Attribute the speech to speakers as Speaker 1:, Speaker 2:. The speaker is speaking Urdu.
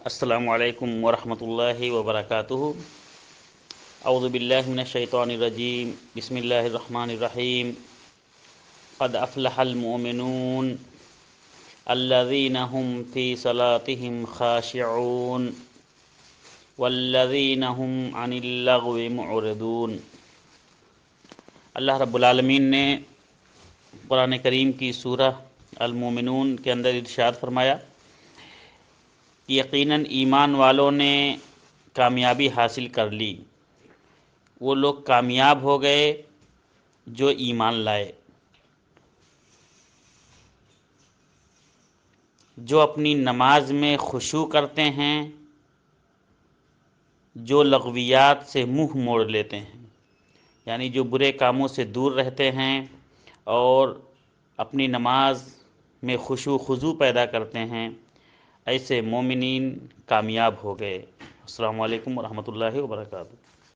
Speaker 1: السلام علیکم ورحمۃ اللہ وبرکاتہ۔ اعوذ باللہ من الشیطان الرجیم، بسم اللہ الرحمن الرحیم۔ قد افلح المؤمنون الذین هم فی صلاتهم خاشعون والذین هم عن اللغو معرضون۔ اللہ رب العالمین نے قرآن کریم کی سورہ المومنون کے اندر ارشاد فرمایا کہ یقیناً ایمان والوں نے کامیابی حاصل کر لی، وہ لوگ کامیاب ہو گئے جو ایمان لائے، جو اپنی نماز میں خشوع کرتے ہیں، جو لغویات سے منہ موڑ لیتے ہیں، یعنی جو برے کاموں سے دور رہتے ہیں اور اپنی نماز میں خشوع خضوع پیدا کرتے ہیں، ایسے مومنین کامیاب ہو گئے۔ السلام علیکم ورحمۃ اللہ وبرکاتہ۔